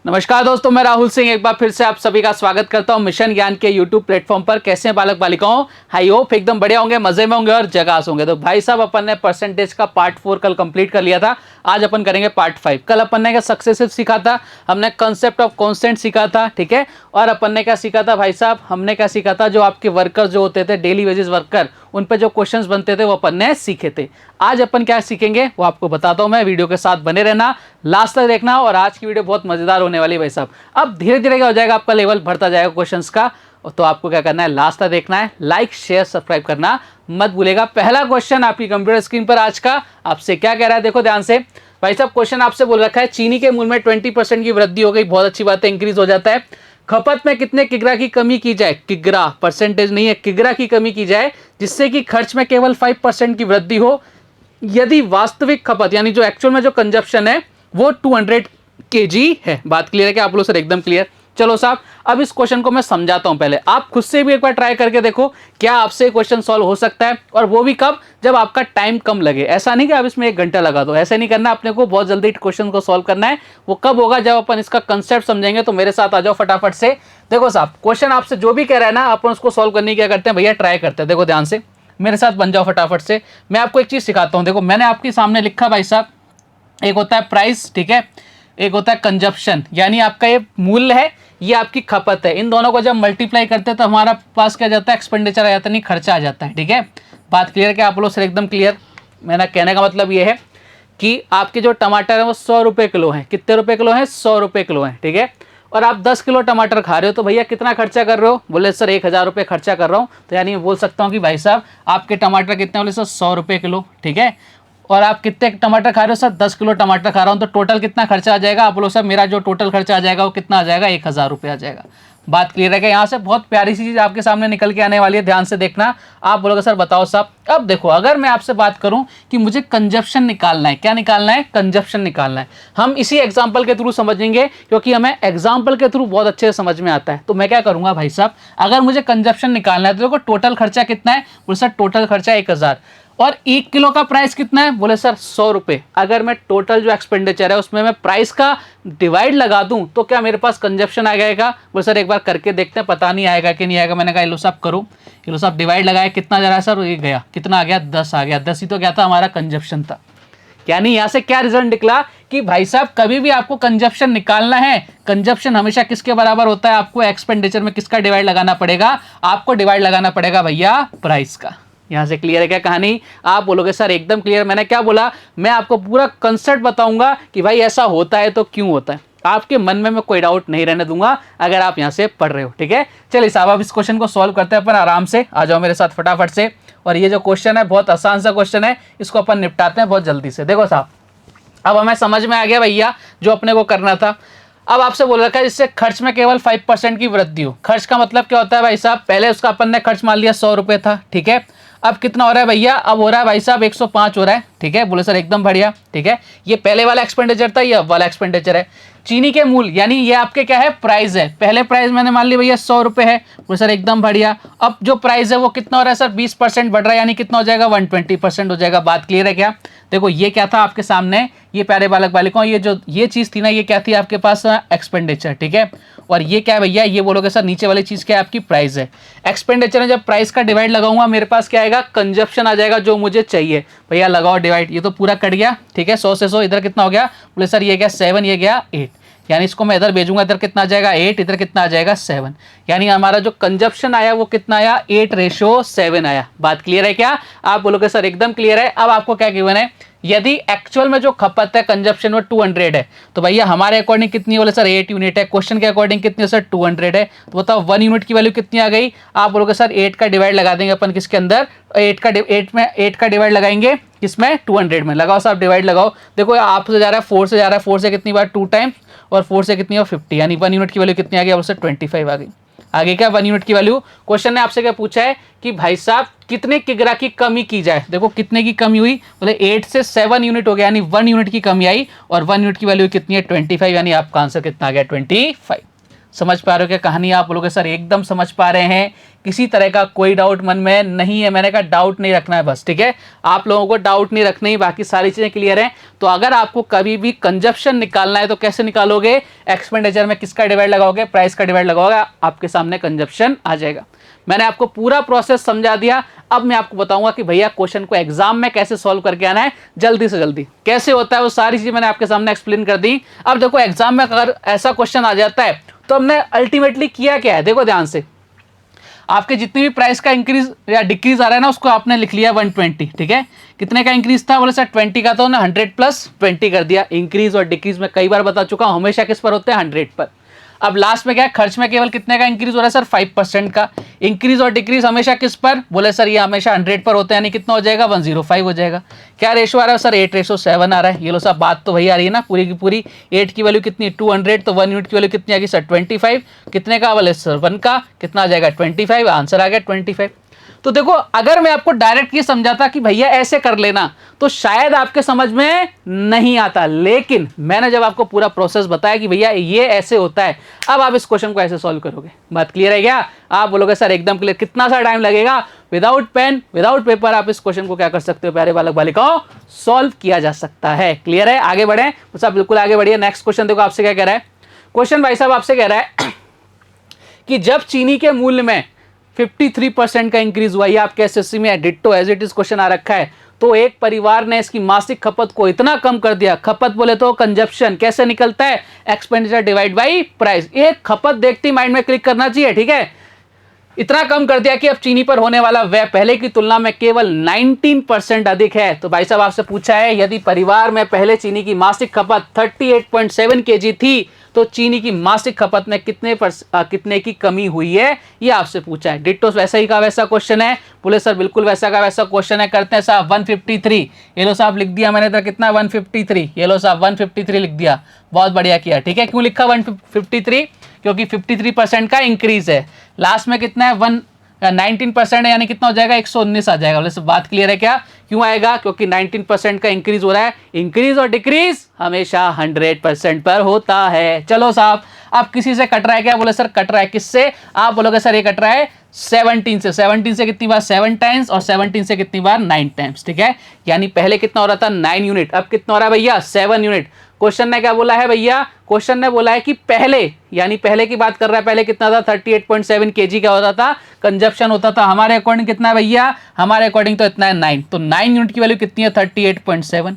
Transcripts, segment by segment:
नमस्कार दोस्तों, मैं राहुल सिंह एक बार फिर से आप सभी का स्वागत करता हूं मिशन ज्ञान के यूट्यूब प्लेटफॉर्म पर। कैसे हैं बालक बालिकाओं? आई होप एकदम बढ़िया होंगे, मजे में होंगे और जगास होंगे। तो भाई साहब, अपन ने परसेंटेज का पार्ट 4 कल कंप्लीट कर लिया था। आज अपन करेंगे पार्ट 5। कल अपन ने क्या सक्सेसिव सीखा था, हमने कंसेप्ट ऑफ कॉन्स्टेंट सीखा था, ठीक है। और अपन ने क्या सीखा था भाई साहब, हमने क्या सीखा था, जो आपके वर्कर जो होते थे, डेली वेजेस वर्कर, उन पर जो क्वेश्चंस बनते थे वो अपन ने सीखे थे। आज अपन क्या सीखेंगे वो आपको बताता हूं मैं, वीडियो के साथ बने रहना, लास्ट तक देखना। और आज की वीडियो बहुत मजेदार होने वाली है भाई साहब। अब धीरे धीरे क्या हो जाएगा, आपका लेवल बढ़ता जाएगा क्वेश्चंस का। तो आपको क्या करना है, लास्ट तक देखना है, लाइक शेयर सब्सक्राइब करना मत भूलेगा। पहला क्वेश्चन आपकी कंप्यूटर स्क्रीन पर आज का आपसे क्या कह रहा है, देखो ध्यान से भाई साहब। क्वेश्चन आपसे बोल रखा है, चीनी के मूल्य में 20% की वृद्धि हो गई। बहुत अच्छी बात है, इंक्रीज हो जाता है। खपत में कितने किग्रा की कमी की जाए, किग्रा परसेंटेज नहीं है, किग्रा की कमी की जाए, जिससे कि खर्च में केवल 5% की वृद्धि हो, यदि वास्तविक खपत यानी जो एक्चुअल में जो कंजप्शन है वो 200 kg है। बात क्लियर है क्या आप लोग? सर एकदम क्लियर। चलो साहब, अब इस क्वेश्चन को मैं समझाता हूं। पहले आप खुद से भी एक बार ट्राई करके देखो, क्या आपसे क्वेश्चन सॉल्व हो सकता है। और वो भी कब, जब आपका टाइम कम लगे। ऐसा नहीं कि आप इसमें 1 घंटा लगा दो, ऐसा नहीं करना अपने को। बहुत जल्दी क्वेश्चन को सॉल्व करना है। वो कब होगा, जब अपन इसका कंसेप्ट समझेंगे। तो मेरे साथ आ जाओ फटाफट से। देखो साहब, क्वेश्चन आपसे जो भी कह रहा है ना, अपन उसको सॉल्व करने की क्या करते हैं भैया, ट्राई करते हैं। देखो ध्यान से मेरे साथ बन जाओ फटाफट से। मैं आपको एक चीज सिखाता हूं। देखो मैंने आपके सामने लिखा भाई साहब, एक होता है प्राइस, ठीक है, एक होता है कंजप्शन, यानी आपका ये मूल्य है, ये आपकी खपत है। इन दोनों को जब मल्टीप्लाई करते हैं तो हमारा पास क्या जाता है, एक्सपेंडिचर आ जाता है, नहीं खर्चा आ जाता है, ठीक है। बात क्लियर क्या आप लोग? सर एकदम क्लियर। मेरा कहने का मतलब ये है कि आपके जो टमाटर है वो 100 रुपये किलो हैं। कितने रुपए किलो हैं? 100 रुपये किलो हैं, ठीक है। और आप 10 किलो टमाटर खा रहे हो, तो भैया कितना खर्चा कर रहे हो? बोले सर 1000 रुपये खर्चा कर रहा हूँ। तो यानी मैं बोल सकता हूँ कि भाई साहब आपके टमाटर कितने? बोले सर 100 रुपये किलो, ठीक है। और आप कितने टमाटर खा रहे हो? सर 10 किलो टमाटर खा रहा हूँ। तो टोटल कितना खर्चा आ जाएगा? आप बोलो सर मेरा जो टोटल खर्चा आ जाएगा वो कितना आ जाएगा? 1000 रुपये आ जाएगा। बात क्लियर है क्या? यहाँ से बहुत प्यारी सी चीज़ आपके सामने निकल के आने वाली है, ध्यान से देखना। आप बोलोगे सर बताओ साहब। अब देखो, अगर मैं आपसे बात करूं कि मुझे कंजप्शन निकालना है, क्या निकालना है? कंजप्शन निकालना है। हम इसी एग्जाम्पल के थ्रू समझेंगे, क्योंकि हमें एग्जाम्पल के थ्रू बहुत अच्छे से समझ में आता है। तो मैं क्या करूंगा भाई साहब, अगर मुझे कंजप्शन निकालना है तो देखो टोटल खर्चा कितना है? बोले सर टोटल खर्चा 1000। और 1 किलो का प्राइस कितना है? बोले सर 100 रुपये। अगर मैं टोटल जो एक्सपेंडिचर है उसमें मैं प्राइस का डिवाइड लगा दूं तो क्या मेरे पास कंजप्शन आ जाएगा? बोले सर एक बार करके देखते हैं, पता नहीं आएगा कि नहीं आएगा। मैंने कहा लो साहब करो। लो साहब डिवाइड लगाया, कितना जा रहा है सर? ये गया, कितना आ गया? 10 आ गया। 10 ही तो क्या था, हमारा कंजप्शन था। यानी यहाँ से क्या रिजल्ट निकला कि भाई साहब कभी भी आपको कंजप्शन निकालना है, कंजप्शन हमेशा किसके बराबर होता है? आपको एक्सपेंडिचर में किसका डिवाइड लगाना पड़ेगा? आपको डिवाइड लगाना पड़ेगा भैया प्राइस का। यहां से क्लियर है क्या कहानी? आप बोलोगे सर एकदम क्लियर। मैंने क्या बोला, मैं आपको पूरा कंसेप्ट बताऊंगा कि भाई ऐसा होता है तो क्यों होता है। आपके मन में मैं कोई डाउट नहीं रहने दूंगा अगर आप यहां से पढ़ रहे हो, ठीक है। चलिए साहब, अब इस क्वेश्चन को सॉल्व करते हैं अपन आराम से। आ जाओ मेरे साथ फटाफट से। और ये जो क्वेश्चन है बहुत आसान सा क्वेश्चन है, इसको अपन निपटाते हैं बहुत जल्दी से। देखो साहब, अब हमें समझ में आ गया भैया जो अपने को करना था। अब आपसे बोल रखा है जिससे खर्च में केवल 5% की वृद्धि हो। खर्च का मतलब क्या होता है भाई साहब? पहले उसका अपन ने खर्च मान लिया 100 रुपये था, ठीक है। अब कितना हो रहा है भैया? अब हो रहा है भाई साहब 105 हो रहा है, ठीक है। बोले सर एकदम बढ़िया, ठीक है। ये पहले वाला एक्सपेंडिचर था, ये अब वाला एक्सपेंडिचर है। चीनी के मूल्य यानी ये आपके क्या है? प्राइस है। पहले प्राइस मैंने मान लिया भैया 100 रुपये है। बोले सर एकदम बढ़िया। अब जो प्राइस है वो कितना हो रहा है सर? 20% बढ़ रहा है, यानी कितना हो जाएगा? 120% हो जाएगा। बात क्लियर है क्या? देखो ये क्या था आपके सामने, ये प्यारे बालक बालिकाओं, ये चीज़ थी ना, ये क्या थी आपके पास? एक्सपेंडिचर, ठीक है। और ये क्या है भैया? ये बोलोगे सर नीचे वाली चीज़ क्या है? आपकी प्राइस है। एक्सपेंडिचर में जब प्राइस का डिवाइड लगाऊंगा मेरे पास क्या आएगा? कंजप्शन आ जाएगा, जो मुझे चाहिए। भैया लगाओ डिवाइड, ये तो पूरा कट गया, ठीक है। 100 से 100 इधर कितना हो गया? बोले सर ये गया 7, ये गया 8। यानी इसको मैं इधर भेजूंगा, इधर कितना आ जाएगा? 8, इधर कितना आ जाएगा? 7। यानी हमारा जो कंजप्शन आया वो कितना आया? 8:7 आया। बात क्लियर है क्या? आप बोलोगे सर एकदम क्लियर है। अब आपको क्या गिवन है? यदि एक्चुअल में जो खपत है कंजप्शन वो 200 है, तो भैया हमारे अकॉर्डिंग कितनी? बोले सर 8 यूनिट है। क्वेश्चन के अकॉर्डिंग कितनी है सर? 200 है। तो बताओ 1 यूनिट की वैल्यू कितनी आ गई? आप बोलोगे सर 8 का डिवाइड लगा देंगे अपन किसके अंदर? 8 का डिवाइड लगाएंगे किसमें? 200 में। लगाओ साहब डिवाइड लगाओ। देखो आपसे जा रहा है 4 से जा रहा है, 4 से कितनी बार? 2 टाइम्स। और 4 से कितनी है? 50। यानी 1 यूनिट की वैल्यू कितनी आ गई? बोले सर 25 आ गई। आगे क्या? 1 यूनिट की वैल्यू। क्वेश्चन ने आपसे क्या पूछा है कि भाई साहब कितने किग्रा की कमी की जाए। देखो कितने की कमी हुई? बोले 8 से 7 यूनिट हो गया, यानी 1 यूनिट की कमी आई। और 1 यूनिट की वैल्यू कितनी है? 25। यानी आपका आंसर कितना आ गया? 25। समझ पा रहे हो क्या कहानी? आप बोलोगे सर एकदम समझ पा रहे हैं, किसी तरह का कोई डाउट मन में नहीं है। मैंने कहा डाउट नहीं रखना है बस, ठीक है, आप लोगों को डाउट नहीं रखनी, बाकी सारी चीज़ें क्लियर हैं। तो अगर आपको कभी भी कंजप्शन निकालना है तो कैसे निकालोगे? एक्सपेंडिचर में किसका डिवाइड लगाओगे? प्राइस का डिवाइड लगाओगे, आपके सामने कंजप्शन आ जाएगा। मैंने आपको पूरा प्रोसेस समझा दिया। अब मैं आपको बताऊंगा कि भैया क्वेश्चन को एग्जाम में कैसे सॉल्व करके आना है, जल्दी से जल्दी कैसे होता है, वो सारी चीज़ मैंने आपके सामने एक्सप्लेन कर दी। अब देखो एग्जाम में अगर ऐसा क्वेश्चन आ जाता है तो हमने अल्टीमेटली किया क्या है, देखो ध्यान से। आपके जितनी भी प्राइस का इंक्रीज या डिक्रीज आ रहा है ना, उसको आपने लिख लिया 120, ठीक है। कितने का इंक्रीज था? बोले सर 20 का, तो ना 100 प्लस 20 कर दिया। इंक्रीज और डिक्रीज में कई बार बता चुका हूं, हमेशा किस पर होते हैं? 100 पर। अब लास्ट में क्या है? खर्च में केवल कितने का इंक्रीज हो रहा है सर? 5% का। इंक्रीज और डिक्रीज हमेशा किस पर? बोले सर ये हमेशा 100 पर होते हैं, यानी कितना हो जाएगा? 105 हो जाएगा। क्या रेशो आ रहा है सर? 8:7 आ रहा है। ये लो साहब बात तो वही आ रही है ना पूरी की पूरी। 8 की वैल्यू कितनी? 200, तो 1 यूनिट की वैल्यू कितनी आ गई सर? 25। कितने का? बोले सर 1 का। कितना आ जाएगा? 25। आंसर आ गया 25। तो देखो अगर मैं आपको डायरेक्ट ये समझाता कि भैया ऐसे कर लेना, तो शायद आपके समझ में नहीं आता, लेकिन मैंने जब आपको पूरा प्रोसेस बताया कि भैया ये ऐसे होता है, अब आप इस क्वेश्चन को ऐसे सॉल्व करोगे। बात क्लियर है क्या? आप बोलोगे सर एकदम क्लियर। कितना सा टाइम लगेगा? विदाउट पेन विदाउट पेपर आप इस क्वेश्चन को क्या कर सकते हो प्यारे बालक बालिकाओं? सॉल्व किया जा सकता है। क्लियर है? आगे बढ़े तो साहब बिल्कुल आगे बढ़िए। नेक्स्ट क्वेश्चन देखो आपसे क्या कह रहा है क्वेश्चन। भाई साहब आपसे कह रहा है कि जब चीनी के मूल्य में 53% का इंक्रीज हुआ, ये आपके एसएससी में ditto as it is question आ रखा है, तो एक परिवार ने इसकी मासिक खपत को इतना कम कर दिया। खपत बोले तो कंजप्शन कैसे निकलता है? Expenditure divide by price. एक खपत देखते ही माइंड में क्लिक करना चाहिए, ठीक है। इतना कम कर दिया कि अब चीनी पर होने वाला व्यय पहले की तुलना में केवल 19% अधिक है। तो भाई साहब आपसे पूछा है यदि परिवार में पहले चीनी की मासिक खपत 38.7 kg थी, तो चीनी की मासिक खपत में कितने की कमी हुई है, ये आपसे पूछा है। डिट्टो वैसा ही का वैसा क्वेश्चन है। बोले सर बिल्कुल वैसा का वैसा क्वेश्चन है, करते हैं साहब। 153 ये लो साहब लिख दिया मैंने, तो कितना? 153। ये लो साहब 153 लिख दिया, बहुत बढ़िया किया, ठीक है। क्यों लिखा 153? क्योंकि 53% का इंक्रीज है। लास्ट में कितना है? 19% है, यानी कितना हो जाएगा? 119 आ जाएगा। बोले बात क्लियर है क्या? क्यों आएगा? क्योंकि 19% का इंक्रीज हो रहा है। इंक्रीज और डिक्रीज हमेशा 100% पर होता है। चलो साहब अब किसी से कट रहा है क्या? बोले सर कट रहा है। किससे? आप बोलोगे सर ये कट रहा है 17 से। 17 से कितनी बार? 7 टाइम्स, और 17 से कितनी बार? 9 टाइम्स, ठीक है। यानी पहले कितना हो रहा था? 9 यूनिट, अब कितना हो रहा है भैया? 7 यूनिट। क्वेश्चन ने क्या बोला है भैया? क्वेश्चन ने बोला है कि पहले, यानी पहले की बात कर रहा है, पहले कितना था? 38.7 kg क्या होता था? कंजप्शन होता था। हमारे अकॉर्डिंग कितना है भैया? हमारे अकॉर्डिंग तो इतना है 9। तो 9 यूनिट की वैल्यू कितनी है? 38.7।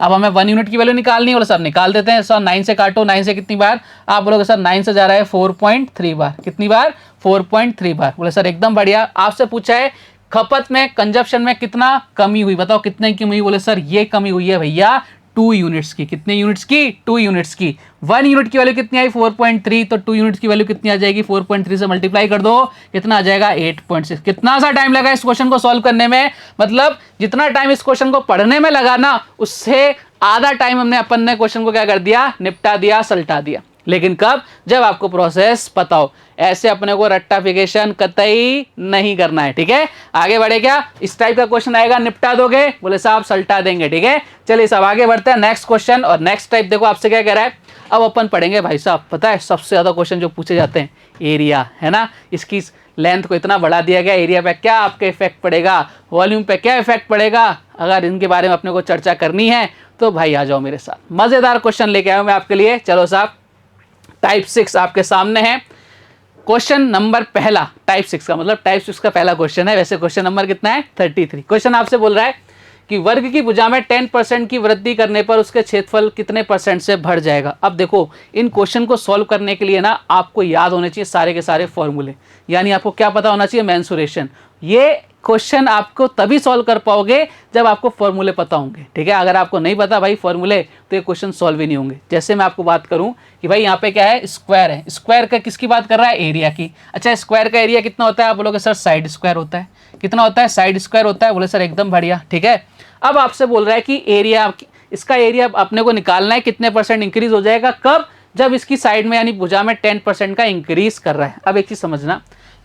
अब हमें 1 यूनिट की वैल्यू निकालनी है। बोले सर निकाल देते हैं। सर 9 से काटो, 9 से कितनी बार? आप बोलोगे सर 9 से जा रहा है 4.3 बार। कितनी बार? 4.3 बार। बोले सर एकदम बढ़िया। आपसे पूछा है खपत में, कंजप्शन में कितना कमी हुई, बताओ कितने की हुई? बोले सर ये कमी हुई है भैया 2 यूनिट्स की। कितने यूनिट्स की? 2 यूनिट्स की। 1 यूनिट की वैल्यू कितनी आई? 4.3। तो 2 यूनिट्स की वैल्यू कितनी आ जाएगी? 4.3 से मल्टीप्लाई कर दो, कितना आ जाएगा? 8.6। कितना सा टाइम लगा इस क्वेश्चन को सॉल्व करने में? मतलब जितना टाइम इस क्वेश्चन को पढ़ने में लगा ना, उससे आधा टाइम हमने अपन ने क्वेश्चन को क्या कर दिया? निपटा दिया, सलटा दिया। लेकिन कब? जब आपको प्रोसेस पता हो। ऐसे अपने को रट्टाफिकेशन कतई नहीं करना है, ठीक है। आगे बढ़े क्या? इस टाइप का क्वेश्चन आएगा, निपटा दोगे? बोले साहब सलटा देंगे, ठीक है। चलिए साहब आगे बढ़ते हैं नेक्स्ट क्वेश्चन। और नेक्स्ट टाइप देखो आपसे क्या कह रहा है। अब अपन पढ़ेंगे भाई साहब, पता है सबसे ज्यादा क्वेश्चन जो पूछे जाते हैं, एरिया, है ना। इसकी लेंथ को इतना बढ़ा दिया गया, एरिया पे क्या आपके इफेक्ट पड़ेगा, वॉल्यूम पे क्या इफेक्ट पड़ेगा। अगर इनके बारे में अपने को चर्चा करनी है तो भाई आ जाओ मेरे साथ। मजेदार क्वेश्चन लेके आया हूं मैं आपके लिए। चलो साहब टाइप 6 आपके सामने है। क्वेश्चन नंबर पहला टाइप 6 का, मतलब टाइप 6 का पहला क्वेश्चन है। वैसे क्वेश्चन नंबर कितना है? 33। क्वेश्चन आपसे बोल रहा है कि वर्ग की भुजा में 10% की वृद्धि करने पर उसके क्षेत्रफल कितने % से बढ़ जाएगा। अब देखो इन क्वेश्चन को सॉल्व करने के लिए ना आपको याद होने चाहिए सारे के सारे फॉर्मूले, यानी आपको क्या पता होना चाहिए? मेंसुरेशन। ये क्वेश्चन आपको तभी सॉल्व कर पाओगे जब आपको फॉर्मूले पता होंगे, ठीक है। अगर आपको नहीं पता भाई फॉर्मूले, तो ये क्वेश्चन सॉल्व ही नहीं होंगे। जैसे मैं आपको बात करूं कि भाई यहाँ पे क्या है? स्क्वायर है। स्क्वायर का किसकी बात कर रहा है? एरिया की। अच्छा स्क्वायर का एरिया कितना होता है? आप बोलोगे सर साइड स्क्वायर होता है। कितना होता है? साइड स्क्वायर होता है। बोले सर एकदम बढ़िया, ठीक है। अब आपसे बोल रहा है कि एरिया, इसका एरिया अपने को निकालना है, कितने % इंक्रीज हो जाएगा। कब? जब इसकी साइड में यानी भुजा में 10% का इंक्रीज कर रहा है। अब एक चीज समझना,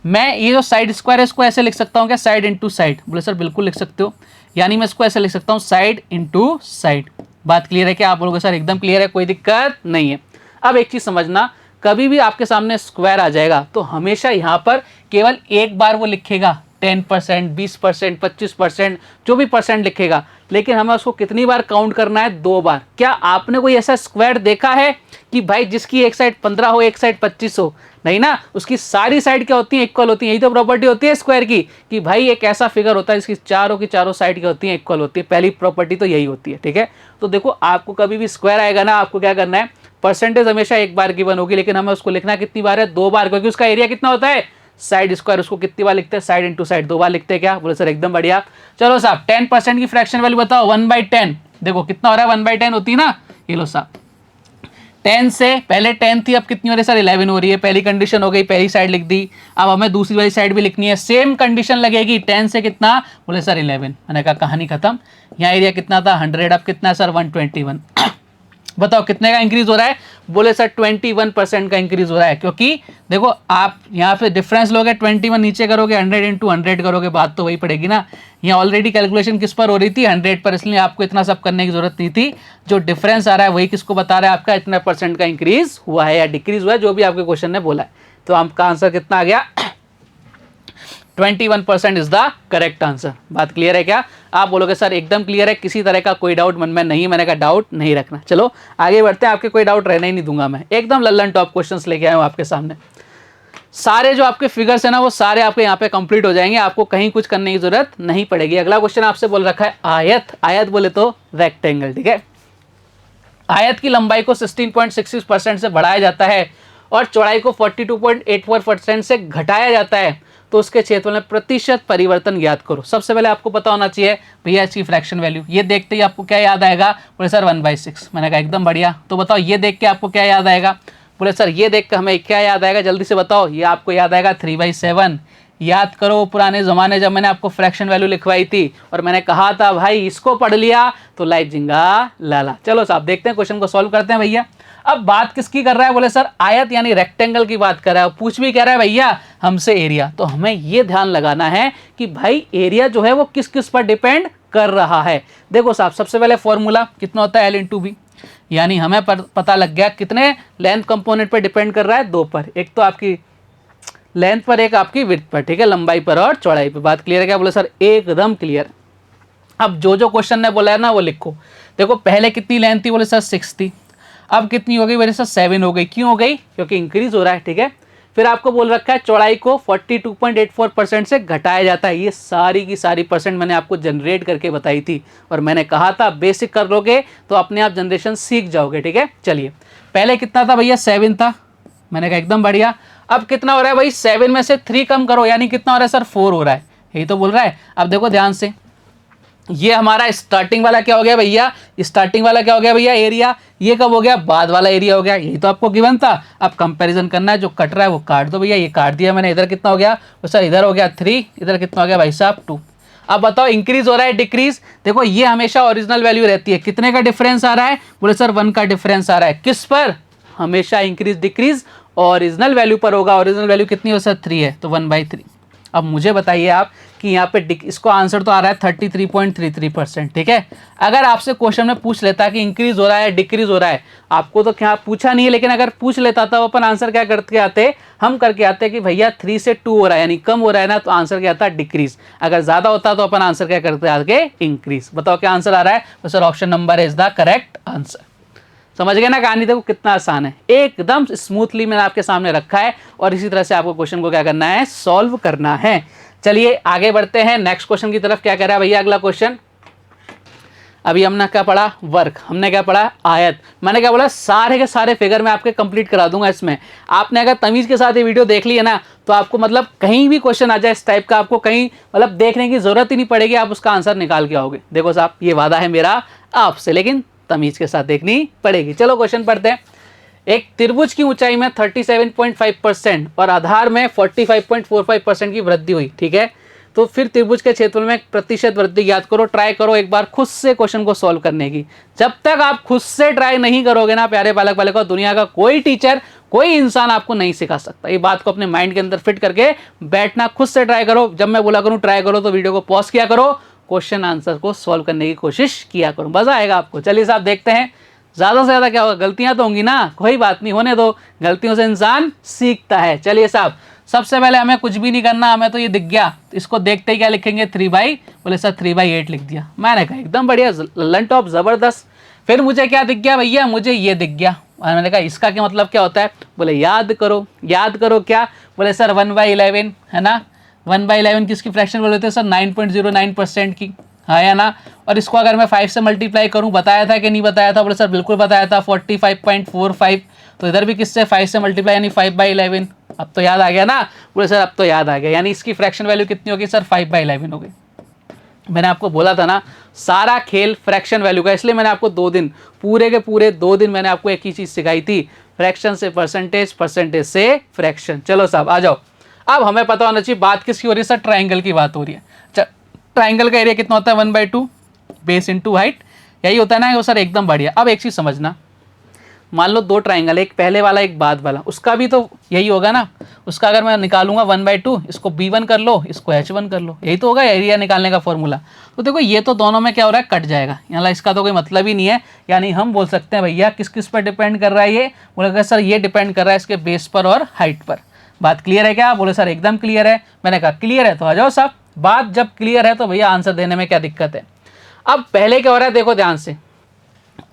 मैं ये जो साइड स्क्वायर है इसको ऐसे लिख सकता हूँ क्या? Side into side. बोले सर बिल्कुल लिख सकते हो, यानी मैं इसको ऐसे लिख सकता हूँ साइड इंटू साइड। बात क्लियर है क्या? आप बोलोगे सर एकदम क्लियर है, कोई दिक्कत नहीं है। अब एक चीज समझना, कभी भी आपके सामने स्क्वायर आ जाएगा तो हमेशा यहाँ पर केवल एक बार वो लिखेगा 10%, 20%, 25%, जो भी परसेंट लिखेगा, लेकिन हमें उसको कितनी बार काउंट करना है? 2 बार। क्या आपने कोई ऐसा स्क्वायर देखा है कि भाई जिसकी एक साइड 15 हो, एक साइड 25 हो? नहीं ना, उसकी सारी साइड क्या होती है? इक्वल होती है। यही तो प्रॉपर्टी होती है स्क्वायर की, कि भाई एक ऐसा फिगर होता है जिसकी चारों की चारों साइड क्या होती है? इक्वल होती है। पहली प्रॉपर्टी तो यही होती है, ठीक है। तो देखो, आपको कभी भी स्क्वायर आएगा ना, आपको क्या करना है? परसेंटेज हमेशा एक बार गिवन होगी, लेकिन हमें उसको लिखना कितनी बार है? 2 बार, क्योंकि उसका एरिया कितना होता है? Side square. उसको कितनी बार लिखते हैं? साइड इंटू साइड, 2 बार लिखते हैं। क्या बोले सर? एकदम बढ़िया। चलो साहब, 10% की फ्रैक्शन वैल्यू बताओ। 1/10 देखो कितना हो रहा है? 1/10 होती है ना। ये लो साहब, 10 से पहले 10 थी, अब कितनी हो रही है सर? 11 हो रही है। पहली कंडीशन हो गई, पहली साइड लिख दी। अब हमें दूसरी वाली साइड भी लिखनी है, सेम कंडीशन लगेगी। 10 से कितना? बोले सर 11। मैंने कहा कहानी खत्म। यहाँ एरिया कितना था? 100। अब कितना है सर? 121। बताओ कितने का इंक्रीज हो रहा है? बोले सर 21% का इंक्रीज हो रहा है, क्योंकि देखो आप यहाँ पे डिफरेंस लोगे, 21 नीचे करोगे, 100 इंटू 100 करोगे, बात तो वही पड़ेगी ना। यहाँ ऑलरेडी कैलकुलेशन किस पर हो रही थी? 100 पर, इसलिए आपको इतना सब करने की जरूरत नहीं थी। जो डिफरेंस आ रहा है वही किसको बता रहा है? आपका इतना % का इंक्रीज हुआ है या डिक्रीज हुआ है, जो भी आपके क्वेश्चन ने बोला है। तो आपका आंसर कितना आ गया? 21% इज द करेक्ट आंसर। बात क्लियर है क्या? आप बोलोगे सर एकदम क्लियर है, किसी तरह का कोई डाउट मन में नहीं। मैंने कहा डाउट नहीं रखना। चलो आगे बढ़ते हैं, आपके कोई डाउट रहना ही नहीं दूंगा मैं। एकदम लल्लन टॉप क्वेश्चंस लेके आया हूं आपके सामने। सारे जो आपके फिगर्स है ना, वो सारे आपके यहाँ पे कंप्लीट हो जाएंगे, आपको कहीं कुछ करने की जरूरत नहीं पड़ेगी। अगला क्वेश्चन आपसे बोल रखा है आयत। आयत बोले तो रेक्टेंगल, ठीक है। आयत की लंबाई को 16.66% से बढ़ाया जाता है और चौड़ाई को 42.84% से घटाया जाता है, तो उसके क्षेत्रफल में प्रतिशत परिवर्तन ज्ञात करो। सबसे पहले आपको पता होना चाहिए भैया इसकी फ्रैक्शन वैल्यू। ये देखते ही आपको क्या याद आएगा? बोले सर 1/6। मैंने कहा एकदम बढ़िया। तो बताओ ये देख के आपको क्या याद आएगा? बोले सर ये देख के हमें क्या याद आएगा? जल्दी से बताओ। ये आपको याद आएगा 3/7। याद करो पुराने ज़माने जब मैंने आपको फ्रैक्शन वैल्यू लिखवाई थी और मैंने कहा था भाई इसको पढ़ लिया तो लाइट जिंगा लाला। चलो साहब देखते हैं, क्वेश्चन को सॉल्व करते हैं भैया। अब बात किसकी कर रहा है? बोले सर आयत यानी रेक्टेंगल की बात कर रहा है। पूछ भी कह रहा है भैया हमसे एरिया। तो हमें ये ध्यान लगाना है कि भाई एरिया जो है वो किस किस पर डिपेंड कर रहा है। देखो साहब, सबसे पहले फॉर्मूला कितना होता है? L into B. यानी हमें पता लग गया कितने लेंथ कंपोनेंट पर डिपेंड कर रहा है? 2 पर। एक तो आपकी लेंथ पर, एक आपकी विड्थ पर, ठीक है, लंबाई पर और चौड़ाई पर। बात क्लियर है क्या? बोले सर एकदम क्लियर। अब जो जो क्वेश्चन ने बोला है ना वो लिखो। देखो पहले कितनी लेंथ थी? बोले सर 6 थी। अब कितनी हो गई? बोले सर 7 हो गई। क्यों हो गई? क्योंकि इंक्रीज हो रहा है, ठीक है। फिर आपको बोल रखा है चौड़ाई को 42.84% से घटाया जाता है। ये सारी की सारी परसेंट मैंने आपको जनरेट करके बताई थी और मैंने कहा था बेसिक कर लोगे तो अपने आप जनरेशन सीख जाओगे, ठीक है। चलिए पहले कितना था भैया? 7 था। मैंने कहा एकदम बढ़िया। अब कितना हो रहा है भाई? 7 में से 3 कम करो, यानी कितना हो रहा है सर? 4 हो रहा है। यही तो बोल रहा है। अब देखो ध्यान से, ये हमारा स्टार्टिंग वाला क्या हो गया भैया? स्टार्टिंग वाला क्या हो गया भैया? एरिया। ये कब हो गया? बाद वाला एरिया हो गया। यही तो आपको गिवन था। अब कंपैरिजन करना है, जो कट रहा है वो काट दो भैया। ये काट दिया मैंने। इधर कितना हो गया? तो सर इधर हो गया 3, इधर कितना हो गया भाई साहब? 2। अब बताओ इंक्रीज हो रहा है डिक्रीज? देखो ये हमेशा ओरिजिनल वैल्यू रहती है। कितने का डिफरेंस आ रहा है? बोले सर 1 का डिफरेंस आ रहा है। किस पर? हमेशा इंक्रीज डिक्रीज ओरिजिनल वैल्यू पर होगा। ओरिजिनल वैल्यू कितनी हो सर? 3 है, तो 1/3। अब मुझे बताइए आप कि यहाँ पे इसको आंसर तो आ रहा है 33.33%, ठीक है। अगर आपसे क्वेश्चन में पूछ लेता कि इंक्रीज हो रहा है डिक्रीज हो रहा है, आपको तो क्या पूछा नहीं है, लेकिन अगर पूछ लेता तो अपन आंसर क्या करके आते? हम करके आते कि भैया 3 से 2 हो रहा है, यानी कम हो रहा है ना, तो आंसर क्या आता? डिक्रीज। अगर ज्यादा होता तो अपन आंसर क्या करते? आगे इंक्रीज। बताओ क्या आंसर आ रहा है? तो sir option number is the correct answer. समझ गए ना कहानी? देखो कितना आसान है, एकदम स्मूथली मैंने आपके सामने रखा है और इसी तरह से आपको क्वेश्चन को क्या करना है? सॉल्व करना है। चलिए आगे बढ़ते हैं नेक्स्ट क्वेश्चन की तरफ। क्या कह रहा है भैया अगला क्वेश्चन? अभी हमने क्या पढ़ा? वर्क। हमने क्या पढ़ा? आयत। मैंने क्या बोला? सारे के सारे फिगर मैं आपके कंप्लीट करा दूंगा इसमें। आपने अगर तमीज के साथ ये वीडियो देख ली है ना, तो आपको मतलब कहीं भी क्वेश्चन आ जाए इस टाइप का, आपको कहीं मतलब देखने की जरूरत ही नहीं पड़ेगी, आप उसका आंसर निकाल के आओगे। देखो साहब ये वादा है मेरा आपसे, लेकिन तमीज के साथ देखनी पड़ेगी। चलो क्वेश्चन पढ़ते हैं। एक त्रिभुज की ऊंचाई में 37.5% और आधार में 45.45% की वृद्धि हुई, ठीक है। तो फिर त्रिभुज के क्षेत्रफल में प्रतिशत वृद्धि ज्ञात करो। ट्राई करो एक बार खुद से क्वेश्चन को सॉल्व करने की। जब तक आप खुद से ट्राई नहीं करोगे ना प्यारे बालक बालिका, दुनिया का कोई टीचर कोई इंसान आपको नहीं सिखा सकता। ये बात को अपने माइंड के अंदर फिट करके बैठना, खुद से ट्राई करो। जब मैं बोला करूं ट्राई करो तो वीडियो को पॉज किया करो, क्वेश्चन आंसर को सॉल्व करने की कोशिश किया करो, मजा आएगा आपको। चलिए साहब देखते हैं ज़्यादा से ज़्यादा क्या होगा, गलतियां तो होंगी ना, कोई बात नहीं, होने दो, गलतियों से इंसान सीखता है। चलिए साहब, सबसे पहले हमें कुछ भी नहीं करना, हमें तो ये दिख गया, इसको देखते ही क्या लिखेंगे 3/, बोले सर 3/8 लिख दिया। मैंने कहा एकदम बढ़िया, ललन टॉप ज़बरदस्त। फिर मुझे क्या दिख गया भैया, मुझे ये दिख गया, और मैंने कहा इसका क्या मतलब क्या होता है, बोले याद करो। याद करो क्या, बोले सर 1/11 है ना, 1/11 किसकी फ्रैक्शन बोल रहे थे सर, 9.09% की, हाँ या ना। और इसको अगर मैं 5 से मल्टीप्लाई करूँ, बताया था कि नहीं बताया था, बोले सर बिल्कुल बताया था, 45.45। तो इधर भी किससे 5 से मल्टीप्लाई यानी 5/11। अब तो याद आ गया ना, बोले सर अब तो याद आ गया, यानी इसकी फ्रैक्शन वैल्यू कितनी होगी सर, 5/11 होगी। मैंने आपको बोला था ना, सारा खेल फ्रैक्शन वैल्यू का, इसलिए मैंने आपको 2 दिन, पूरे के पूरे 2 दिन मैंने आपको एक ही चीज़ सिखाई थी, फ्रैक्शन से परसेंटेज, परसेंटेज से फ्रैक्शन। चलो साहब आ जाओ, अब हमें पता होना चाहिए बात किसकी हो रही है सर, ट्राइंगल की बात हो रही है। ट्राइंगल का एरिया कितना होता है, 1/2 बेस इंटू हाइट, यही होता है ना वो सर, एकदम बढ़िया। अब एक चीज़ समझना, मान लो 2 ट्राइंगल, एक पहले वाला एक बाद वाला, उसका भी तो यही होगा ना, उसका अगर मैं निकालूंगा 1/2, इसको B1 कर लो, इसको H1 कर लो, यही तो होगा एरिया निकालने का फॉर्मूला। तो देखो ये तो दोनों में क्या हो रहा है, कट जाएगा, यहाँ इसका तो कोई मतलब ही नहीं है। यानी हम बोल सकते हैं भैया किस किस पर डिपेंड कर रहा है ये, बोले सर ये डिपेंड कर रहा है इसके बेस पर और हाइट पर। बात क्लियर है क्या, बोले सर एकदम क्लियर है। मैंने कहा क्लियर है तो आ जाओ साहब, बात जब क्लियर है तो भैया आंसर देने में क्या दिक्कत है। अब पहले क्या हो रहा है, देखो ध्यान से,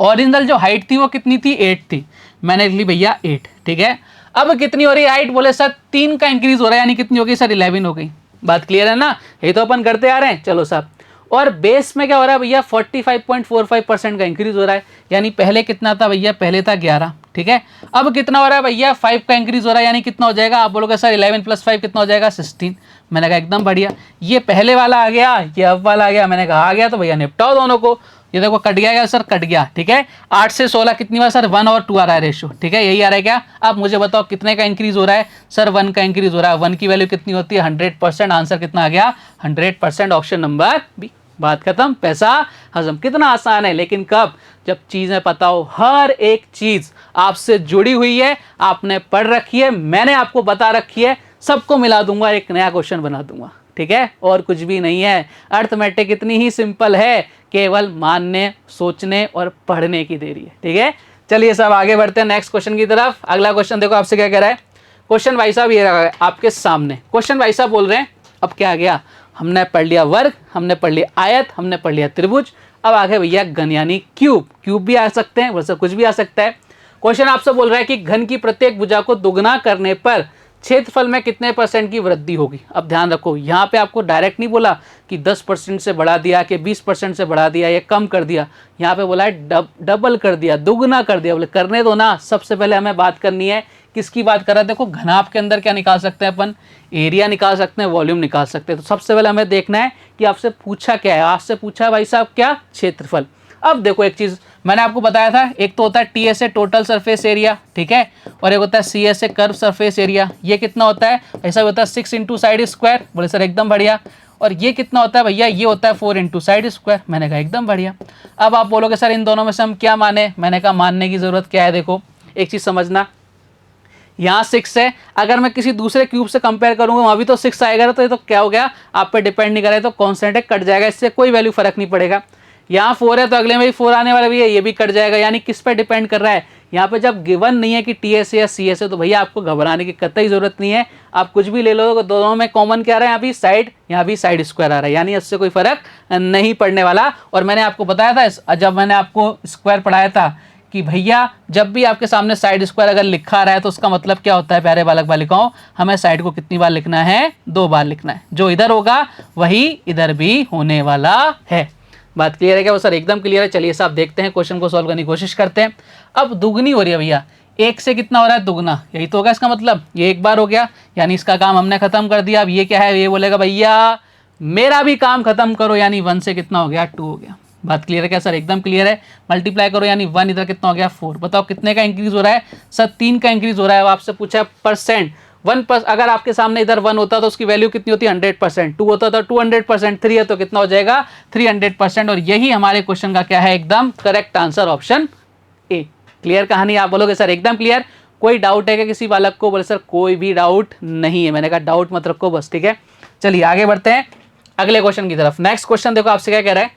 ओरिजिनल जो हाइट थी वो कितनी थी, 8 थी, मैंने लिख ली भैया 8, ठीक है। अब कितनी हो रही है हाइट, बोले सर 3 का इंक्रीज हो रहा है, यानी कितनी हो गई सर, 11 हो गई। बात क्लियर है ना, ये तो अपन करते आ रहे हैं। चलो साहब, और बेस में क्या हो रहा है भैया, 45.45% का इंक्रीज हो रहा है, यानी पहले कितना था भैया, पहले था 11, ठीक है। अब कितना हो रहा है भैया, 5 का इंक्रीज हो रहा है, यानी कितना हो जाएगा, आप बोलोगे सर 11 + 5 कितना हो जाएगा, 16। मैंने कहा एकदम बढ़िया, ये पहले वाला आ गया, ये अब वाला आ गया। मैंने कहा आ गया तो भैया निपटाओ दोनों को। ये देखो कट गया सर, कट गया, ठीक है। 8 से 16 कितनी बार सर, 1 और 2 आ रहा है रेशियो, ठीक है, यही आ रहा है क्या। अब मुझे बताओ कितने का इंक्रीज हो रहा है सर, 1 का इंक्रीज हो रहा है। 1 की वैल्यू कितनी होती है, 100%। आंसर कितना आ गया, 100%, ऑप्शन नंबर बी। बात खत्म, पैसा हजम। कितना आसान है, लेकिन कब, जब चीज़ें पता हो, हर एक चीज़ आपसे जुड़ी हुई है, आपने पढ़ रखी है, मैंने आपको बता रखी है, सबको मिला दूंगा, एक नया क्वेश्चन बना दूंगा, ठीक है, और कुछ भी नहीं है। अर्थमेटिक इतनी ही सिंपल है, केवल मानने, सोचने और पढ़ने की देरी है, ठीक है। चलिए साहब आगे बढ़ते हैं नेक्स्ट क्वेश्चन की तरफ। अगला क्वेश्चन देखो आपसे क्या कह रहा है, क्वेश्चन भाई साहब ये रहा है आपके सामने। क्वेश्चन भाई साहब बोल रहे हैं, अब क्या आ गया, हमने पढ़ लिया वर्ग, हमने पढ़ लिया आयत, हमने पढ़ लिया त्रिभुज, अब आगे भैया घन यानी क्यूब। क्यूब भी आ सकते हैं, वैसे कुछ भी आ सकता है। क्वेश्चन आपसे बोल रहा है कि घन की प्रत्येक भुजा को दुगना करने पर क्षेत्रफल में कितने % की वृद्धि होगी। अब ध्यान रखो, यहाँ पे आपको डायरेक्ट नहीं बोला कि 10% से बढ़ा दिया, कि 20% से बढ़ा दिया या कम कर दिया, यहाँ पे बोला है डबल कर दिया, दुगना कर दिया। बोले करने दो ना, सबसे पहले हमें बात करनी है किसकी बात कर रहा है। देखो घनाभ के अंदर क्या निकाल सकते हैं अपन, एरिया निकाल सकते हैं, वॉल्यूम निकाल सकते हैं। तो सबसे पहले हमें देखना है कि आपसे पूछा क्या है, आपसे पूछा भाई साहब क्या, क्षेत्रफल। अब देखो एक चीज़ मैंने आपको बताया था, एक तो होता है TSA टोटल सरफेस एरिया, ठीक है, और एक होता है CSA कर्व सरफेस एरिया। ये कितना होता है, ऐसा होता है 6 × साइड स्क्वायर। बोले सर एकदम बढ़िया। और ये कितना होता है भैया, ये होता है 4 × साइड स्क्वायर। मैंने कहा एकदम बढ़िया। अब आप बोलोगे सर इन दोनों में से हम क्या माने, मैंने कहा मानने की ज़रूरत क्या है। देखो एक चीज़ समझना, यहाँ 6 है, अगर मैं किसी दूसरे क्यूब से कंपेयर करूँगा वहाँ भी तो 6 आएगा, तो ये तो क्या हो गया, आप पे डिपेंड नहीं करे, तो कॉन्स्टेंट है, कट जाएगा, इससे कोई वैल्यू फर्क नहीं पड़ेगा। यहाँ 4 है तो अगले में भी 4 आने वाला भी है, ये भी कट जाएगा। यानी किस पे डिपेंड कर रहा है, यहाँ पे जब गिवन नहीं है कि TSA या CSA, तो भैया आपको घबराने की कतई ज़रूरत नहीं है। आप कुछ भी ले लो, दोनों में कॉमन क्या आ रहा है, यहाँ भी साइड स्क्वायर आ रहा है, यानी इससे कोई फर्क नहीं पड़ने वाला। और मैंने आपको बताया था, जब मैंने आपको स्क्वायर पढ़ाया था, कि भैया जब भी आपके सामने साइड स्क्वायर अगर लिखा रहा है तो उसका मतलब क्या होता है प्यारे बालक बालिकाओं, हमें साइड को कितनी बार लिखना है, 2 बार लिखना है। जो इधर होगा वही इधर भी होने वाला है। बात क्लियर है क्या, वो सर एकदम क्लियर है। चलिए साहब देखते हैं, क्वेश्चन को सॉल्व करने की कोशिश करते हैं। अब दुगनी हो रही है भैया, 1 से कितना हो रहा है, दुगना, यही तो होगा इसका मतलब। ये एक बार हो गया, यानी इसका काम हमने खत्म कर दिया। अब ये क्या है, ये बोलेगा भैया मेरा भी काम खत्म करो, यानी 1 से कितना हो गया, 2 हो गया। बात क्लियर है क्या सर, एकदम क्लियर है। मल्टीप्लाई करो, यानी 1 इधर कितना हो गया, 4। बताओ कितने का इंक्रीज हो रहा है सर, 3 का इंक्रीज हो रहा है। आपसे पूछा है परसेंट, 1%, अगर आपके सामने इधर 1 होता तो उसकी वैल्यू कितनी होती है, 100%। 2 होता तो 200%, 3 है तो कितना हो जाएगा, 300%। और यही हमारे क्वेश्चन का क्या है, एकदम correct answer, option A. Clear कहानी, आप बोलोगे सर एकदम क्लियर। कोई डाउट है क्या किसी बालक को, बोले सर कोई भी डाउट नहीं है। मैंने कहा डाउट मत रखो बस, ठीक है। चलिए आगे बढ़ते हैं अगले क्वेश्चन की तरफ। नेक्स्ट क्वेश्चन देखो आपसे क्या कह रहा है,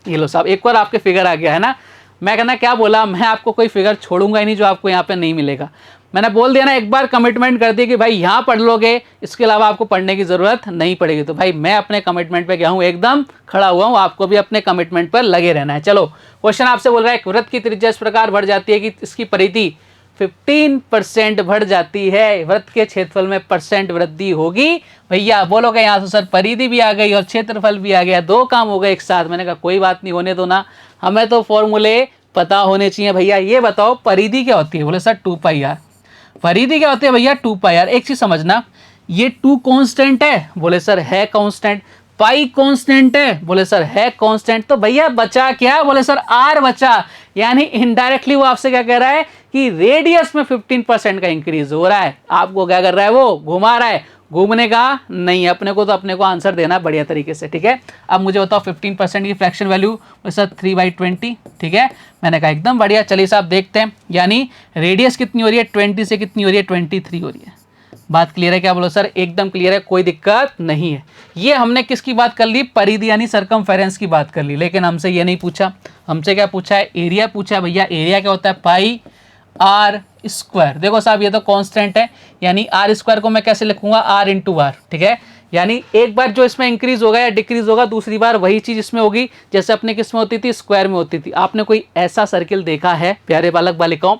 ये लो साहब, एक बार आपके फिगर आ गया है ना। मैं कहना क्या बोला, मैं आपको कोई फिगर छोड़ूंगा ही नहीं जो आपको यहाँ पे नहीं मिलेगा। मैंने बोल दिया ना, एक बार कमिटमेंट कर दी कि भाई यहाँ पढ़ लोगे, इसके अलावा आपको पढ़ने की जरूरत नहीं पड़ेगी। तो भाई मैं अपने कमिटमेंट पे गया हूँ, एकदम खड़ा हुआ हूँ, आपको भी अपने कमिटमेंट पर लगे रहना है। चलो क्वेश्चन आपसे बोल रहा है, एक वृत्त की त्रिज्या इस प्रकार बढ़ जाती है कि इसकी परिधि 15% बढ़ जाती है, वृत्त के क्षेत्रफल में परसेंट वृद्धि होगी। भैया बोलोगे यहाँ से सर परिधि भी आ गई और क्षेत्रफल भी आ गया, दो काम हो गए एक साथ। मैंने कहा कोई बात नहीं, होने दो ना, हमें तो फॉर्मूले पता होने चाहिए। भैया ये बताओ परिधि क्या होती है? बोले सर 2πr। परिधि क्या होती है भैया? 2πr। एक चीज समझना, ये 2 कांस्टेंट है, बोले सर है कांस्टेंट। पाई कांस्टेंट है, बोले सर है कांस्टेंट। तो भैया बचा क्या? बोले सर आर बचा। यानी इनडायरेक्टली वो आपसे क्या कह रहा है कि रेडियस में 15% का इंक्रीज हो रहा है। आपको क्या कर रहा है? वो घुमा रहा है। घूमने का नहीं, अपने को तो अपने को आंसर देना बढ़िया तरीके से, ठीक है। अब मुझे बताओ 15% की फ्रैक्शन वैल्यू, सर 3/20, ठीक है। मैंने कहा एकदम बढ़िया। चलिए साहब देखते हैं, यानी रेडियस कितनी हो रही है? 20 से कितनी हो रही है? 23 हो रही है। बात क्लियर है क्या? बोलो सर एकदम क्लियर है, कोई दिक्कत नहीं है। ये हमने किसकी बात कर ली? परिधि यानी सरकमफेरेंस की बात कर ली। लेकिन हमसे ये नहीं पूछा, हमसे क्या पूछा है? एरिया पूछा है। भैया एरिया क्या होता है? पाई आर स्क्वायर। देखो साहब ये तो कांस्टेंट है, यानी आर स्क्वायर को मैं कैसे लिखूंगा? आर इंटू आर, ठीक है। यानी एक बार जो इसमें इंक्रीज होगा या डिक्रीज होगा, दूसरी बार वही चीज इसमें होगी जैसे अपने किस में होती थी? स्क्वायर में होती थी। आपने कोई ऐसा सर्किल देखा है प्यारे बालक बालिकाओं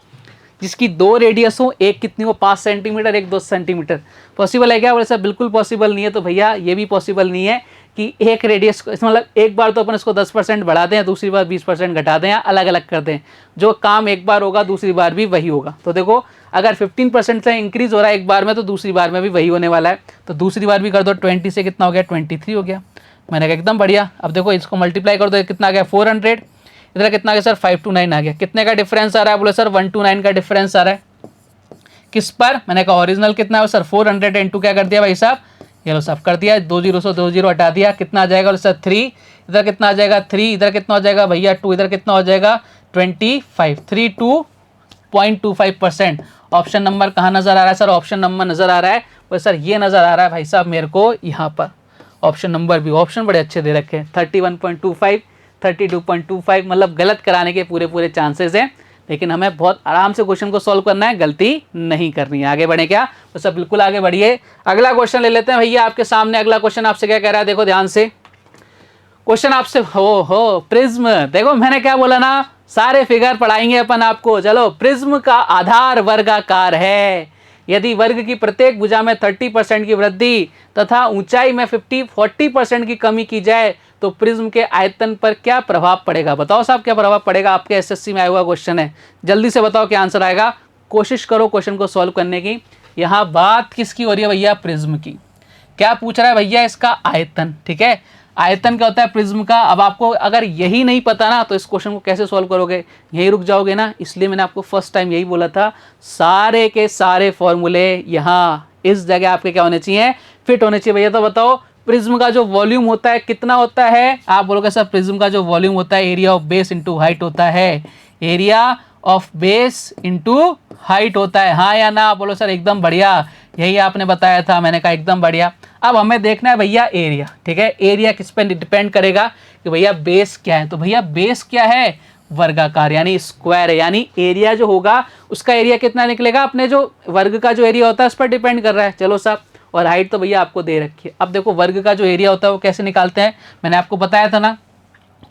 जिसकी दो रेडियस हो, एक कितनी हो? 5 सेंटीमीटर, एक 2 सेंटीमीटर? पॉसिबल है क्या? बोले सर बिल्कुल पॉसिबल नहीं है। तो भैया ये भी पॉसिबल नहीं है कि एक रेडियस, मतलब एक बार तो अपन इसको 10% बढ़ा दें, दूसरी बार 20% घटा दें, या अलग अलग कर दें। जो काम एक बार होगा दूसरी बार भी वही होगा। तो देखो अगर 15% से इंक्रीज हो रहा है एक बार में, तो दूसरी बार में भी वही होने वाला है। तो दूसरी बार भी कर दो, 20 से कितना हो गया? 23 हो गया। मैंने कहा एकदम बढ़िया। अब देखो इसको मल्टीप्लाई कर दो, कितना आ गया? 400। इधर कितना आ गया सर? 529 आ गया। कितने का डिफरेंस आ रहा है? बोले सर 129 का डिफरेंस आ रहा है। किस पर? मैंने कहा ओरिजिनल कितना है सर? 400 इंटू क्या कर दिया भाई साहब? ये लो साहब कर दिया, 2 0 से 2 0 हटा दिया, कितना आ जाएगा सर? 3। इधर कितना आ जाएगा? 3। इधर कितना हो जाएगा भैया? 2। इधर कितना हो जाएगा? 25। 32.25%। ऑप्शन नंबर कहाँ नजर आ रहा है सर? ऑप्शन नंबर नजर आ रहा है वो सर, ये नजर आ रहा है भाई साहब मेरे को यहाँ पर। ऑप्शन नंबर भी, ऑप्शन बड़े अच्छे दे रखे हैं। 31.25, 32.25, मतलब गलत कराने के पूरे पूरे चांसेस हैं। लेकिन हमें बहुत आराम से क्वेश्चन को सॉल्व करना है, गलती नहीं करनी है। आगे बढ़े क्या? तो सब बिल्कुल आगे बढ़िए। अगला क्वेश्चन ले लेते हैं भैया आपके सामने। अगला क्वेश्चन आपसे क्या कह रहा है? देखो ध्यान से क्वेश्चन आपसे, हो प्रिज्म। देखो मैंने क्या बोला ना, सारे फिगर पढ़ाएंगे अपन आपको। चलो, प्रिज्म का आधार वर्गाकार है। यदि वर्ग की प्रत्येक भुजा में 30% की वृद्धि तथा ऊंचाई में 40% की कमी की जाए तो प्रिज्म के आयतन पर क्या प्रभाव पड़ेगा? बताओ साहब क्या प्रभाव पड़ेगा? आपके एसएससी में आया हुआ क्वेश्चन है, जल्दी से बताओ क्या आंसर आएगा। कोशिश करो क्वेश्चन को सॉल्व करने की। यहाँ बात किसकी हो रही है भैया? प्रिज्म की। क्या पूछ रहा है भैया? इसका आयतन, ठीक है। आयतन क्या होता है प्रिज्म का? अब आपको अगर यही नहीं पता ना, तो इस क्वेश्चन को कैसे सॉल्व करोगे? यही रुक जाओगे ना। इसलिए मैंने आपको फर्स्ट टाइम यही बोला था, सारे के सारे फॉर्मूले यहाँ इस जगह आपके क्या होने चाहिए? फिट होने चाहिए। भैया तो बताओ प्रिज्म का जो वॉल्यूम होता है कितना होता है? आप बोलोगे सर प्रिज्म का जो वॉल्यूम होता है area of base into height होता है। Area of base into height होता है, हाँ या ना? बोलो सर एकदम बढ़िया, यही आपने बताया था। मैंने कहा एकदम बढ़िया। अब हमें देखना है भैया एरिया, ठीक है। एरिया किस पे डिपेंड करेगा कि भैया बेस क्या है? तो भैया बेस क्या है? वर्गाकार यानी स्क्वायर है। यानी एरिया जो होगा उसका एरिया कितना निकलेगा? अपने जो वर्ग का जो एरिया होता है उस पर डिपेंड कर रहा है। चलो साहब, और हाइट तो भैया आपको दे रखी है। अब देखो वर्ग का जो एरिया होता है वो कैसे निकालते हैं? मैंने आपको बताया था ना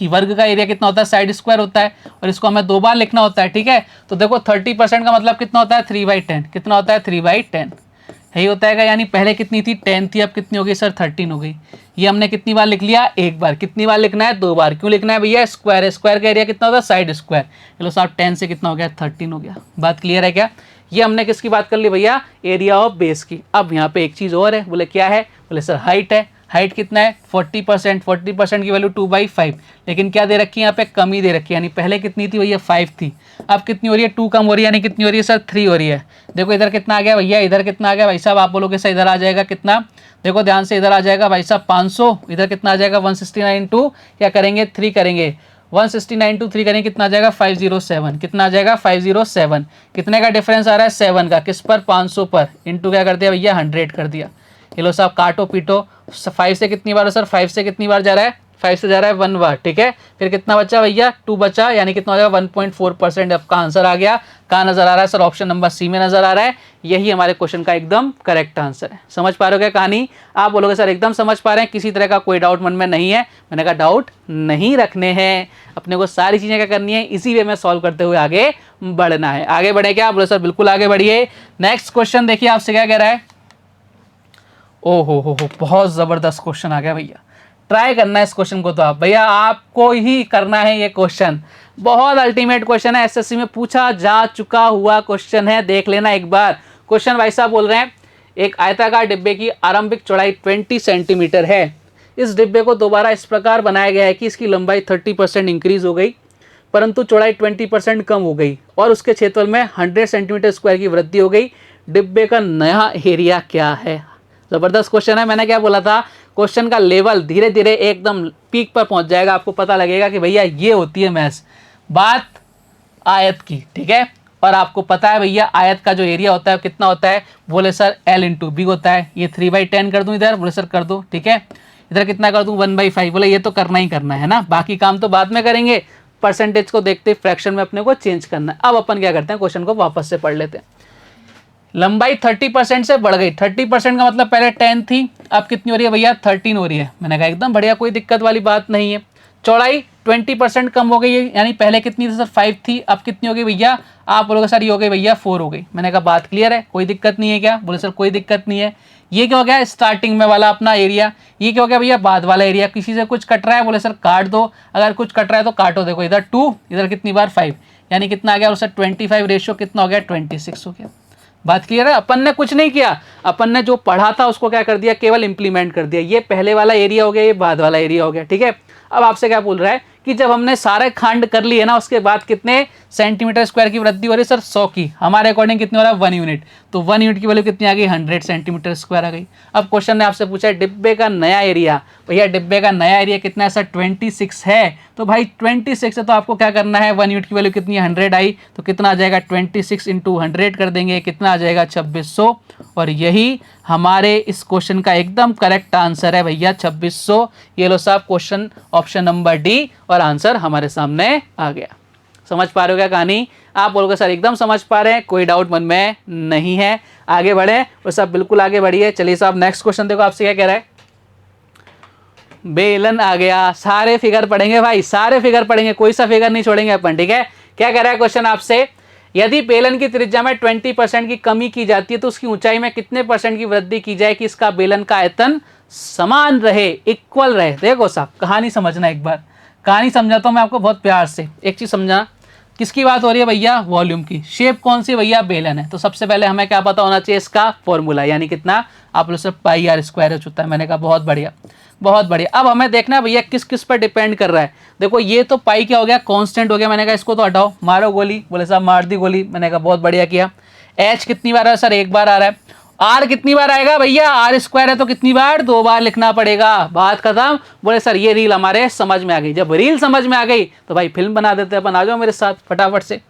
कि वर्ग का एरिया कितना होता है? साइड स्क्वायर होता है, और इसको हमें 2 बार लिखना होता है, ठीक है। तो देखो 30% का मतलब कितना होता है? 3/10। कितना होता है? 3/10 यही होता है। यानी पहले कितनी थी? 10 थी, अब कितनी हो गई सर? 13 हो गई। ये हमने कितनी बार लिख लिया? एक बार। कितनी बार लिखना है? 2 बार। क्यों लिखना है भैया? स्क्वायर है, स्क्वायर का एरिया कितना होता है? Side square. चलो साहब 10 से कितना हो गया? 13 हो गया। बात क्लियर है क्या? ये हमने किसकी बात कर ली भैया? एरिया ऑफ बेस की। अब यहाँ पे एक चीज़ और है, बोले क्या है? बोले सर हाइट है। हाइट कितना है? 40%। 40% की वैल्यू 2/5। लेकिन क्या दे रखी है यहाँ पे? कमी दे रखी है। यानी पहले कितनी थी भैया? 5 थी, अब कितनी हो रही है? 2 कम हो रही है। यानी कितनी हो रही है सर? 3 हो रही है। देखो इधर कितना आ गया भैया? इधर कितना आ गया भाई साहब? आप बोलोगे सर इधर आ जाएगा कितना? देखो ध्यान से, इधर आ जाएगा भाई साहब 500। इधर कितना आ जाएगा? 169 टू क्या करेंगे? 3 करेंगे। 169 टू 3 करेंगे, कितना आ जाएगा? 507। कितना आ जाएगा? 507। कितने का डिफरेंस आ रहा है? 7 का। किस पर? 500 पर। इंटू क्या कर दिया भैया? 100 कर दिया। ये लो साहब काटो पीटो। 5 से कितनी बार है सर? 5 से कितनी बार जा रहा है? 5 से जा रहा है 1 बार, ठीक है। फिर कितना बचा भैया, 2 बचा, यानी कितना हो जाएगा 1.4% आपका आंसर आ गया। कहाँ नजर आ रहा है सर, ऑप्शन नंबर सी में नजर आ रहा है। यही हमारे क्वेश्चन का एकदम करेक्ट आंसर है। समझ पा रहे हो क्या कहानी? आप बोलोगे सर एकदम समझ पा रहे हैं, किसी तरह का कोई डाउट मन में नहीं है। मैंने कहा डाउट नहीं रखने हैं, अपने को सारी चीजें क्या करनी है, इसी वे में सॉल्व करते हुए आगे बढ़ना है। आगे बढ़े क्या? बोलो सर बिल्कुल आगे बढ़िए। नेक्स्ट क्वेश्चन देखिए आपसे क्या कह रहा है। ओ हो, बहुत जबरदस्त क्वेश्चन आ गया भैया। ट्राई करना है इस क्वेश्चन को, तो आप भैया आपको ही करना है ये क्वेश्चन। बहुत अल्टीमेट क्वेश्चन है, एसएससी में पूछा जा चुका हुआ क्वेश्चन है, देख लेना एक बार। क्वेश्चन भाई साहब बोल रहे हैं, एक आयताकार डिब्बे की आरंभिक चौड़ाई 20 सेंटीमीटर है। इस डिब्बे को दोबारा इस प्रकार बनाया गया है कि इसकी लंबाई 30% इंक्रीज हो गई, परंतु चौड़ाई 20% कम हो गई और उसके क्षेत्रफल में 100 सेंटीमीटर स्क्वायर की वृद्धि हो गई। डिब्बे का नया एरिया क्या है? जबरदस्त क्वेश्चन है। मैंने क्या बोला था, क्वेश्चन का लेवल धीरे धीरे एकदम पीक पर पहुंच जाएगा, आपको पता लगेगा कि भैया ये होती है मैथ्स, बात आयत की, ठीक है। और आपको पता है भैया आयत का जो एरिया होता है कितना होता है, बोले सर L/B होता है। ये 3/10 कर दूं इधर, बोले सर कर दो, ठीक है। इधर कितना कर दूं 1/5, बोले ये तो करना ही करना है ना, बाकी काम तो बाद में करेंगे, परसेंटेज को देखते फ्रैक्शन में अपने को चेंज करना है। अब अपन क्या करते हैं, क्वेश्चन को वापस से पढ़ लेते हैं। लंबाई 30% से बढ़ गई, 30% का मतलब पहले 10 थी, अब कितनी हो रही है भैया 13 हो रही है। मैंने कहा एकदम बढ़िया, कोई दिक्कत वाली बात नहीं है। चौड़ाई 20% कम हो गई है, यानी पहले कितनी थी सर 5 थी, अब कितनी हो गई भैया, आप बोलोगे सर ये हो गई भैया 4 हो गई। मैंने कहा बात क्लियर है, कोई दिक्कत नहीं है क्या? बोले सर कोई दिक्कत नहीं है। ये क्या हो गया स्टार्टिंग में वाला अपना एरिया, ये क्या हो गया भैया बाद वाला एरिया। किसी से कुछ कट रहा है, बोले सर काट दो, अगर कुछ कट रहा है तो काटो। देखो इधर 2, इधर कितनी बार 5, यानी कितना आ गया बोले सर 25 रेशियो कितना हो गया 26 हो गया। बात क्लियर है? अपन ने कुछ नहीं किया, अपन ने जो पढ़ा था उसको क्या कर दिया, केवल इंप्लीमेंट कर दिया। ये पहले वाला एरिया हो गया, ये बाद वाला एरिया हो गया, ठीक है। अब आपसे क्या बोल रहा है कि जब हमने सारे खंड कर लिए ना, उसके बाद कितने सेंटीमीटर स्क्वायर की वृद्धि हो रही है सर 100 की। हमारे अकॉर्डिंग कितनी हो रहा है 1 यूनिट, तो 1 यूनिट की वैल्यू कितनी आ गई 100 सेंटीमीटर स्क्वायर आ गई। अब क्वेश्चन ने आपसे पूछा है डिब्बे का नया एरिया, भैया डिब्बे का नया एरिया कितना है सर 26 है। तो भाई 26 है तो आपको क्या करना है, 1 यूनिट की वैल्यू कितनी 100 आई, तो कितना आ जाएगा 26 × 100 कर देंगे, कितना आ जाएगा 2600। और यही हमारे इस क्वेश्चन का एकदम करेक्ट आंसर है भैया 2600। ये लो साहब क्वेश्चन ऑप्शन नंबर डी, और आंसर हमारे सामने आ गया। समझ पा रहे हो क्या कहानी? आप बोलोगे सर एकदम समझ पा रहे हैं, कोई डाउट मन में नहीं है। आगे बढ़े और सब बिल्कुल आगे बढ़िए। चलिए साहब नेक्स्ट क्वेश्चन देखो आपसे क्या कह रहा है। बेलन आ गया, सारे फिगर पढ़ेंगे भाई, सारे फिगर पढ़ेंगे, कोई सा फिगर नहीं छोड़ेंगे अपन, ठीक है। क्या कह रहा है क्वेश्चन आपसे, यदि बेलन की त्रिज्या में 20% की कमी की जाती है तो उसकी ऊंचाई में कितने % की वृद्धि की जाए कि इसका बेलन का आयतन समान रहे, इक्वल रहे। देखो साहब कहानी समझना, एक बार कहानी समझाता हूं मैं आपको बहुत प्यार से। एक चीज समझना, किसकी बात हो रही है भैया, वॉल्यूम की। शेप कौन सी भैया, बेलन है। तो सबसे पहले हमें क्या पता होना चाहिए, इसका फॉर्मूला, यानी कितना, आप लोग सब πr² होता है। मैंने कहा बहुत बढ़िया बहुत बढ़िया। अब हमें देखना है भैया किस किस पर डिपेंड कर रहा है। देखो ये तो पाई क्या हो गया, कांस्टेंट हो गया। मैंने कहा इसको तो हटाओ, मारो गोली, बोले साहब मार दी गोली। मैंने कहा बहुत बढ़िया किया। एच कितनी बार है सर, एक बार आ रहा है। आर कितनी बार आएगा भैया, r² है तो कितनी बार, 2 बार लिखना पड़ेगा। बात खत्म। बोले सर ये रील हमारे समझ में आ गई। जब रील समझ में आ गई तो भाई फिल्म बना देते हैं अपन, आ जाओ मेरे साथ फटाफट से।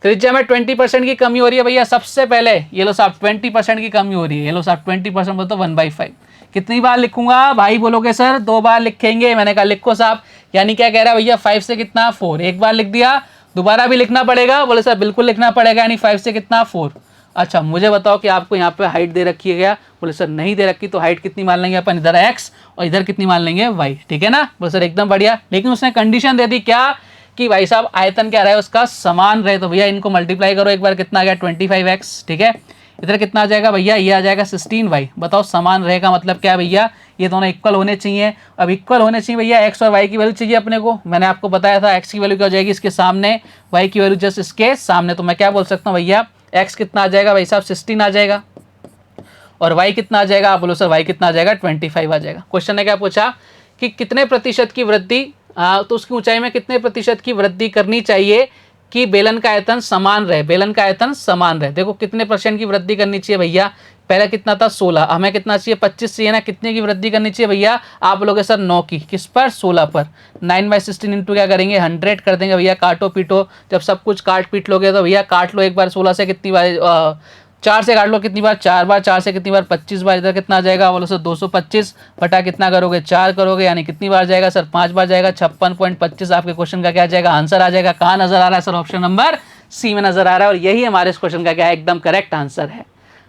त्रिज्या में 20% की कमी हो रही है भैया, सबसे पहले ये लो साहब 20% की कमी हो रही है। ये लो साहब 20% बोलते 1/5। कितनी बार लिखूंगा भाई, बोलोगे सर 2 बार लिखेंगे। मैंने कहा लिखो साहब, यानी क्या कह रहा है भैया 5 से कितना 4, एक बार लिख दिया, दोबारा भी लिखना पड़ेगा। बोले सर बिल्कुल लिखना पड़ेगा, यानी 5 से कितना 4। अच्छा मुझे बताओ कि आपको यहाँ पे हाइट दे रखी है क्या, बोले सर नहीं दे रखी, तो हाइट कितनी मान लेंगे अपन, इधर x और इधर कितनी मान लेंगे y, ठीक है ना। बोले सर एकदम बढ़िया। लेकिन उसने कंडीशन दे दी क्या, कि भाई साहब आयतन क्या रहे उसका समान रहे। तो भैया इनको मल्टीप्लाई करो एक बार, कितना आ गया 25x, ठीक है। इधर कितना आ जाएगा भैया, ये आ जाएगा 16y। बताओ समान रहेगा मतलब क्या भैया, ये दोनों इक्वल होने चाहिए। अब इक्वल होने चाहिए भैया, x और y की वैल्यू चाहिए अपने को। मैंने आपको बताया था x की वैल्यू क्या हो जाएगी इसके सामने, y की वैल्यू जस्ट इसके सामने। तो मैं क्या बोल सकता हूँ भैया, x कितना आ जाएगा भाई साहब 16 आ जाएगा, और y कितना आ जाएगा, आप बोलो सर y कितना आ जाएगा 25 आ जाएगा। क्वेश्चन ने क्या पूछा कि कितने प्रतिशत की वृद्धि, तो उसकी ऊंचाई में कितने प्रतिशत की वृद्धि करनी चाहिए कि बेलन का आयतन समान रहे, बेलन का आयतन समान रहे। देखो कितने % की वृद्धि करनी चाहिए भैया, पहले कितना था 16, हमें कितना चाहिए 25 चाहिए ना। कितने की वृद्धि करनी चाहिए भैया, आप लोग सर 9 की, किस पर 16 पर। 9/16 इंटू क्या करेंगे 100 कर देंगे भैया, काटो पीटो। जब सब कुछ काट पीट लोगे तो भैया काट लो एक बार 16 से, कितनी बार 4 से काट लो कितनी बार, 4 बार, 4 से कितनी बार 25 बार, इधर कितना आ जाएगा बोलो सर 225 बटा कितना करोगे 4 करोगे, यानी कितनी बार जाएगा सर 5 बार जाएगा, 56.25 आपके क्वेश्चन का क्या आ जाएगा आंसर आ जाएगा। कहाँ नजर आ रहा है सर, ऑप्शन नंबर सी में नजर आ रहा है, और यही हमारे इस क्वेश्चन का क्या है एकदम करेक्ट आंसर है।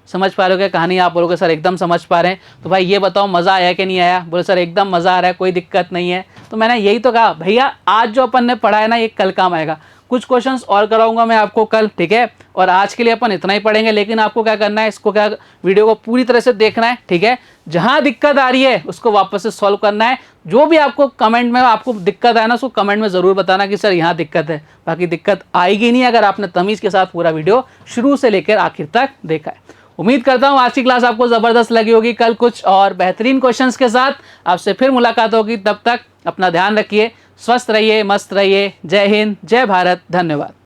समझ पा रहे हो क्या कहानी, आप बोलोगे सर एकदम समझ पा रहे हैं, तो भाई ये बताओ मज़ा आया कि नहीं आया, बोले सर एकदम मज़ा आ रहा है, कोई दिक्कत नहीं है। तो मैंने यही तो कहा भैया आज जो अपन ने पढ़ा है ना ये कल काम आएगा, कुछ क्वेश्चंस और कराऊंगा मैं आपको कल, ठीक है। और आज के लिए अपन इतना ही पढ़ेंगे, लेकिन आपको क्या करना है, इसको क्या वीडियो को पूरी तरह से देखना है, ठीक है। जहां दिक्कत आ रही है उसको वापस से सॉल्व करना है, जो भी आपको कमेंट में आपको दिक्कत आए ना उसको कमेंट में ज़रूर बताना कि सर यहाँ दिक्कत है, बाकी दिक्कत आएगी नहीं अगर आपने तमीज़ के साथ पूरा वीडियो शुरू से लेकर आखिर तक देखा है। उम्मीद करता हूँ आज की क्लास आपको ज़बरदस्त लगी होगी। कल कुछ और बेहतरीन क्वेश्चंस के साथ आपसे फिर मुलाकात होगी, तब तक अपना ध्यान रखिए, स्वस्थ रहिए, मस्त रहिए। जय हिंद, जय भारत, धन्यवाद।